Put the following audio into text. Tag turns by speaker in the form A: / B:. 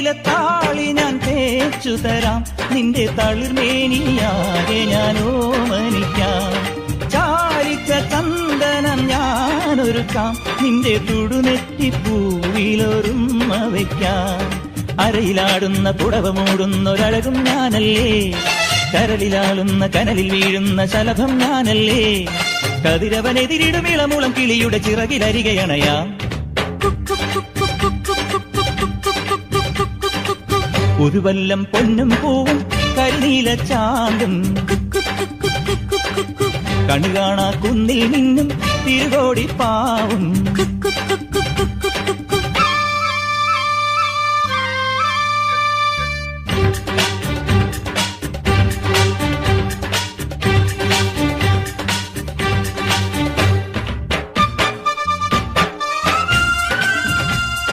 A: താളി ഞാൻ തേച്ചു തരാം, നിന്റെ തളിർമേനിയാകെ ഞാൻ ഓമനിക്കാം. ചാരിച്ച ചന്ദനം ഞാനൊരുക്കാം, നിന്റെ തുടുനെറ്റിപ്പൂവിലൊരുമ്മ വയ്ക്കാം. അരയിലാടുന്ന പുടവ മൂടുന്നൊരഴകും ഞാനല്ലേ, കരളിലാളുന്ന കനലിൽ വീഴുന്ന ശലഭം ഞാനല്ലേ. കതിരവനെതിരിടും ഇളമുളം കിളിയുടെ ചിറകിലരികയണയാം. ഒരു വല്ലം പൊന്നും പൂവും കരിനീല ചാന്തും, കണുകാണാ കുന്നിൽ നിന്നും തിരുകോടി പാവും.